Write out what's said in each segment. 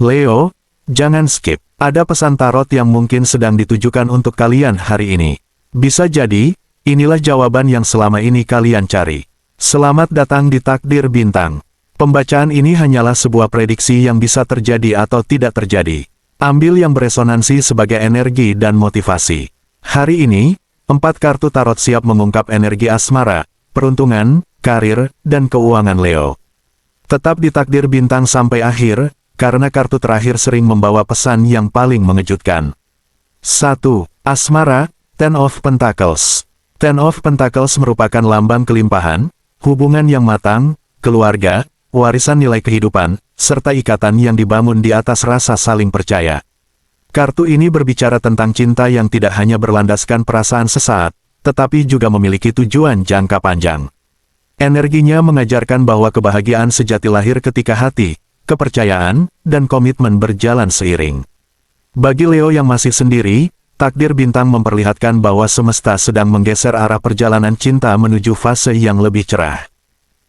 Leo, jangan skip. Ada pesan tarot yang mungkin sedang ditujukan untuk kalian hari ini. Bisa jadi, inilah jawaban yang selama ini kalian cari. Selamat datang di Takdir Bintang. Pembacaan ini hanyalah sebuah prediksi yang bisa terjadi atau tidak terjadi. Ambil yang beresonansi sebagai energi dan motivasi. Hari ini, 4 kartu tarot siap mengungkap energi asmara, peruntungan, karir, dan keuangan Leo. Tetap di Takdir Bintang sampai akhir, karena kartu terakhir sering membawa pesan yang paling mengejutkan. 1. Asmara, Ten of Pentacles. Ten of Pentacles merupakan lambang kelimpahan, hubungan yang matang, keluarga, warisan nilai kehidupan, serta ikatan yang dibangun di atas rasa saling percaya. Kartu ini berbicara tentang cinta yang tidak hanya berlandaskan perasaan sesaat, tetapi juga memiliki tujuan jangka panjang. Energinya mengajarkan bahwa kebahagiaan sejati lahir ketika hati, kepercayaan, dan komitmen berjalan seiring. Bagi Leo yang masih sendiri, Takdir Bintang memperlihatkan bahwa semesta sedang menggeser arah perjalanan cinta menuju fase yang lebih cerah.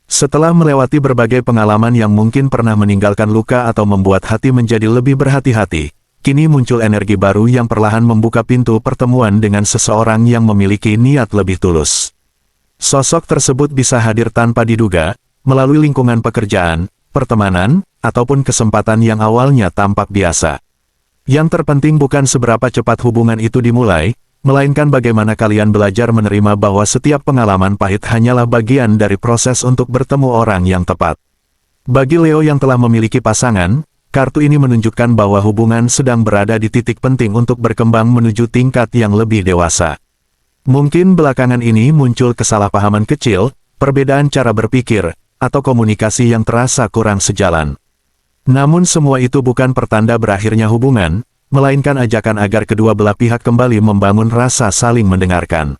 Setelah melewati berbagai pengalaman yang mungkin pernah meninggalkan luka atau membuat hati menjadi lebih berhati-hati, kini muncul energi baru yang perlahan membuka pintu pertemuan dengan seseorang yang memiliki niat lebih tulus. Sosok tersebut bisa hadir tanpa diduga, melalui lingkungan pekerjaan, pertemanan, ataupun kesempatan yang awalnya tampak biasa. Yang terpenting bukan seberapa cepat hubungan itu dimulai, melainkan bagaimana kalian belajar menerima bahwa setiap pengalaman pahit hanyalah bagian dari proses untuk bertemu orang yang tepat. Bagi Leo yang telah memiliki pasangan, kartu ini menunjukkan bahwa hubungan sedang berada di titik penting untuk berkembang menuju tingkat yang lebih dewasa. Mungkin belakangan ini muncul kesalahpahaman kecil, perbedaan cara berpikir, atau komunikasi yang terasa kurang sejalan. Namun semua itu bukan pertanda berakhirnya hubungan, melainkan ajakan agar kedua belah pihak kembali membangun rasa saling mendengarkan.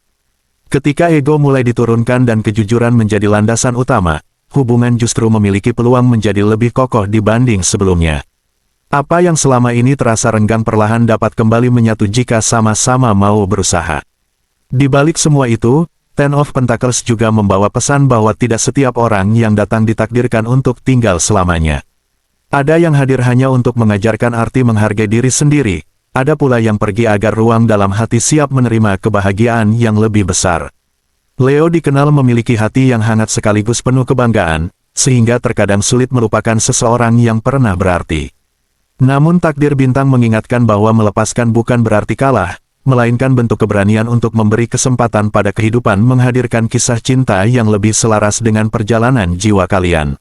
Ketika ego mulai diturunkan dan kejujuran menjadi landasan utama, hubungan justru memiliki peluang menjadi lebih kokoh dibanding sebelumnya. Apa yang selama ini terasa renggang perlahan dapat kembali menyatu jika sama-sama mau berusaha. Di balik semua itu, Ten of Pentacles juga membawa pesan bahwa tidak setiap orang yang datang ditakdirkan untuk tinggal selamanya. Ada yang hadir hanya untuk mengajarkan arti menghargai diri sendiri, ada pula yang pergi agar ruang dalam hati siap menerima kebahagiaan yang lebih besar. Leo dikenal memiliki hati yang hangat sekaligus penuh kebanggaan, sehingga terkadang sulit melupakan seseorang yang pernah berarti. Namun Takdir Bintang mengingatkan bahwa melepaskan bukan berarti kalah, melainkan bentuk keberanian untuk memberi kesempatan pada kehidupan menghadirkan kisah cinta yang lebih selaras dengan perjalanan jiwa kalian.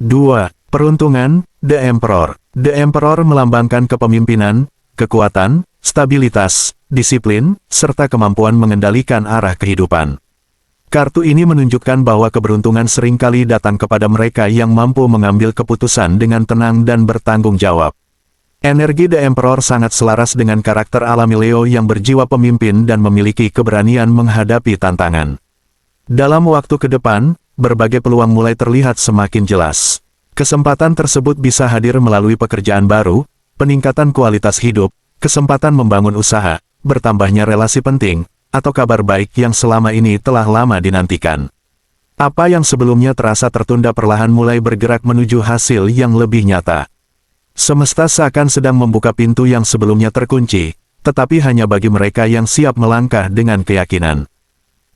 2. Peruntungan, The Emperor. The Emperor melambangkan kepemimpinan, kekuatan, stabilitas, disiplin, serta kemampuan mengendalikan arah kehidupan. Kartu ini menunjukkan bahwa keberuntungan seringkali datang kepada mereka yang mampu mengambil keputusan dengan tenang dan bertanggung jawab. Energi The Emperor sangat selaras dengan karakter alami Leo yang berjiwa pemimpin dan memiliki keberanian menghadapi tantangan. Dalam waktu ke depan, berbagai peluang mulai terlihat semakin jelas. Kesempatan tersebut bisa hadir melalui pekerjaan baru, peningkatan kualitas hidup, kesempatan membangun usaha, bertambahnya relasi penting, atau kabar baik yang selama ini telah lama dinantikan. Apa yang sebelumnya terasa tertunda perlahan mulai bergerak menuju hasil yang lebih nyata. Semesta seakan sedang membuka pintu yang sebelumnya terkunci, tetapi hanya bagi mereka yang siap melangkah dengan keyakinan.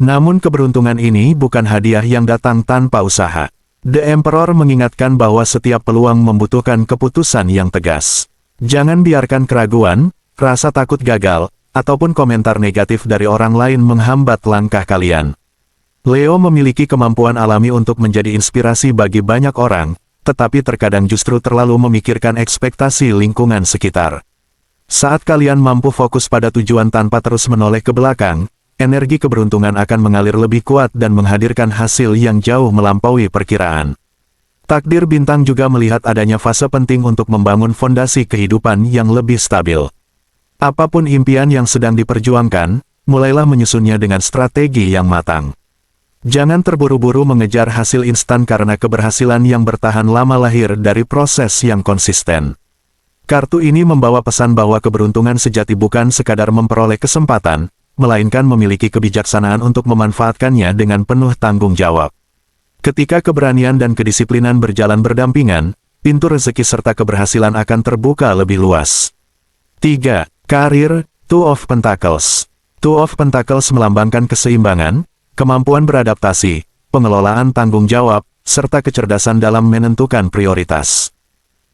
Namun keberuntungan ini bukan hadiah yang datang tanpa usaha. The Emperor mengingatkan bahwa setiap peluang membutuhkan keputusan yang tegas. Jangan biarkan keraguan, rasa takut gagal, ataupun komentar negatif dari orang lain menghambat langkah kalian. Leo memiliki kemampuan alami untuk menjadi inspirasi bagi banyak orang, tetapi terkadang justru terlalu memikirkan ekspektasi lingkungan sekitar. Saat kalian mampu fokus pada tujuan tanpa terus menoleh ke belakang, energi keberuntungan akan mengalir lebih kuat dan menghadirkan hasil yang jauh melampaui perkiraan. Takdir Bintang juga melihat adanya fase penting untuk membangun fondasi kehidupan yang lebih stabil. Apapun impian yang sedang diperjuangkan, mulailah menyusunnya dengan strategi yang matang. Jangan terburu-buru mengejar hasil instan karena keberhasilan yang bertahan lama lahir dari proses yang konsisten. Kartu ini membawa pesan bahwa keberuntungan sejati bukan sekadar memperoleh kesempatan, melainkan memiliki kebijaksanaan untuk memanfaatkannya dengan penuh tanggung jawab. Ketika keberanian dan kedisiplinan berjalan berdampingan, pintu rezeki serta keberhasilan akan terbuka lebih luas. 3. Karir, Two of Pentacles. Two of Pentacles melambangkan keseimbangan, kemampuan beradaptasi, pengelolaan tanggung jawab, serta kecerdasan dalam menentukan prioritas.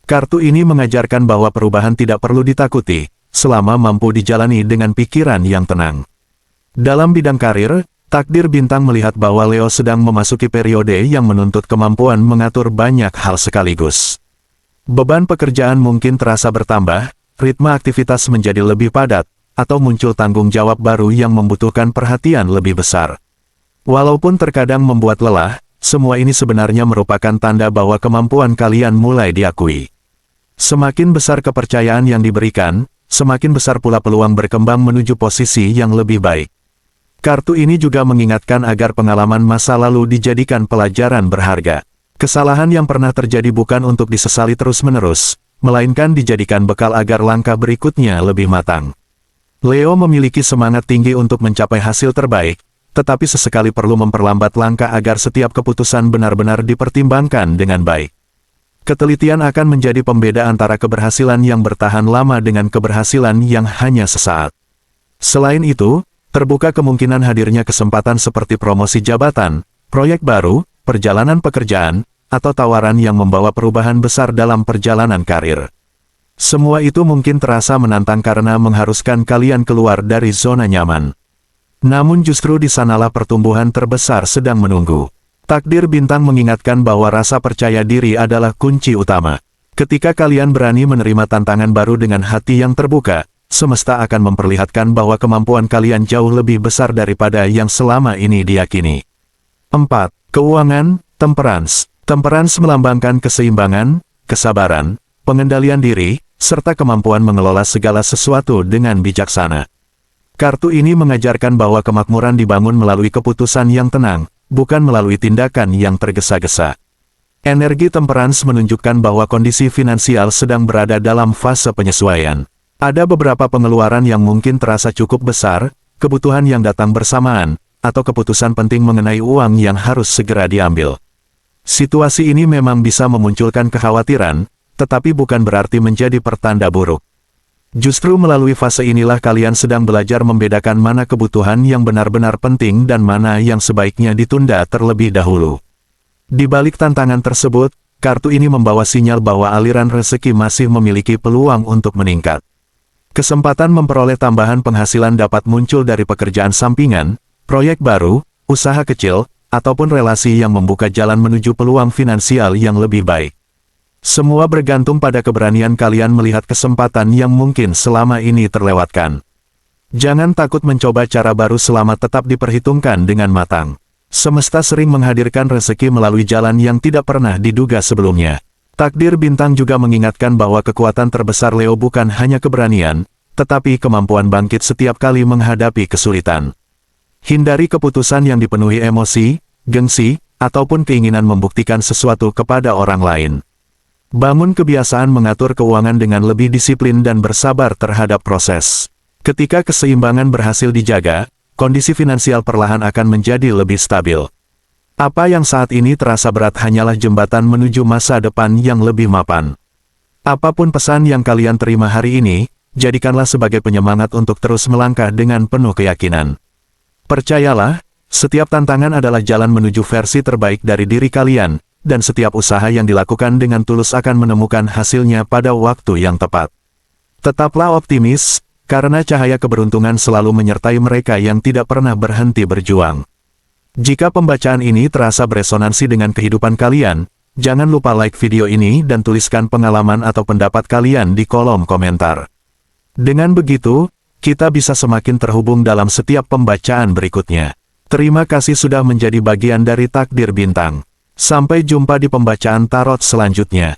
Kartu ini mengajarkan bahwa perubahan tidak perlu ditakuti, selama mampu dijalani dengan pikiran yang tenang. Dalam bidang karir, takdir bintang melihat bahwa Leo sedang memasuki periode yang menuntut kemampuan mengatur banyak hal sekaligus. Beban pekerjaan mungkin terasa bertambah, ritme aktivitas menjadi lebih padat, atau muncul tanggung jawab baru yang membutuhkan perhatian lebih besar. Walaupun terkadang membuat lelah, semua ini sebenarnya merupakan tanda bahwa kemampuan kalian mulai diakui. Semakin besar kepercayaan yang diberikan, semakin besar pula peluang berkembang menuju posisi yang lebih baik. Kartu ini juga mengingatkan agar pengalaman masa lalu dijadikan pelajaran berharga. Kesalahan yang pernah terjadi bukan untuk disesali terus-menerus, melainkan dijadikan bekal agar langkah berikutnya lebih matang. Leo memiliki semangat tinggi untuk mencapai hasil terbaik, tetapi sesekali perlu memperlambat langkah agar setiap keputusan benar-benar dipertimbangkan dengan baik. Ketelitian akan menjadi pembeda antara keberhasilan yang bertahan lama dengan keberhasilan yang hanya sesaat. Selain itu, terbuka kemungkinan hadirnya kesempatan seperti promosi jabatan, proyek baru, perjalanan pekerjaan, atau tawaran yang membawa perubahan besar dalam perjalanan karir. Semua itu mungkin terasa menantang karena mengharuskan kalian keluar dari zona nyaman. Namun justru di sanalah pertumbuhan terbesar sedang menunggu. Takdir bintang mengingatkan bahwa rasa percaya diri adalah kunci utama. Ketika kalian berani menerima tantangan baru dengan hati yang terbuka, semesta akan memperlihatkan bahwa kemampuan kalian jauh lebih besar daripada yang selama ini diyakini. 4. Keuangan, Temperance. Temperance melambangkan keseimbangan, kesabaran, pengendalian diri, serta kemampuan mengelola segala sesuatu dengan bijaksana. Kartu ini mengajarkan bahwa kemakmuran dibangun melalui keputusan yang tenang, bukan melalui tindakan yang tergesa-gesa. Energi temperance menunjukkan bahwa kondisi finansial sedang berada dalam fase penyesuaian. Ada beberapa pengeluaran yang mungkin terasa cukup besar, kebutuhan yang datang bersamaan, atau keputusan penting mengenai uang yang harus segera diambil. Situasi ini memang bisa memunculkan kekhawatiran, tetapi bukan berarti menjadi pertanda buruk. Justru melalui fase inilah kalian sedang belajar membedakan mana kebutuhan yang benar-benar penting dan mana yang sebaiknya ditunda terlebih dahulu. Di balik tantangan tersebut, kartu ini membawa sinyal bahwa aliran rezeki masih memiliki peluang untuk meningkat. Kesempatan memperoleh tambahan penghasilan dapat muncul dari pekerjaan sampingan, proyek baru, usaha kecil, ataupun relasi yang membuka jalan menuju peluang finansial yang lebih baik. Semua bergantung pada keberanian kalian melihat kesempatan yang mungkin selama ini terlewatkan. Jangan takut mencoba cara baru selama tetap diperhitungkan dengan matang. Semesta sering menghadirkan rezeki melalui jalan yang tidak pernah diduga sebelumnya. Takdir bintang juga mengingatkan bahwa kekuatan terbesar Leo bukan hanya keberanian, tetapi kemampuan bangkit setiap kali menghadapi kesulitan. Hindari keputusan yang dipenuhi emosi, gengsi, ataupun keinginan membuktikan sesuatu kepada orang lain. Bangun kebiasaan mengatur keuangan dengan lebih disiplin dan bersabar terhadap proses. Ketika keseimbangan berhasil dijaga, kondisi finansial perlahan akan menjadi lebih stabil. Apa yang saat ini terasa berat hanyalah jembatan menuju masa depan yang lebih mapan. Apapun pesan yang kalian terima hari ini, jadikanlah sebagai penyemangat untuk terus melangkah dengan penuh keyakinan. Percayalah, setiap tantangan adalah jalan menuju versi terbaik dari diri kalian, dan setiap usaha yang dilakukan dengan tulus akan menemukan hasilnya pada waktu yang tepat. Tetaplah optimis, karena cahaya keberuntungan selalu menyertai mereka yang tidak pernah berhenti berjuang. Jika pembacaan ini terasa beresonansi dengan kehidupan kalian, jangan lupa like video ini dan tuliskan pengalaman atau pendapat kalian di kolom komentar. Dengan begitu, kita bisa semakin terhubung dalam setiap pembacaan berikutnya. Terima kasih sudah menjadi bagian dari Takdir Bintang. Sampai jumpa di pembacaan tarot selanjutnya.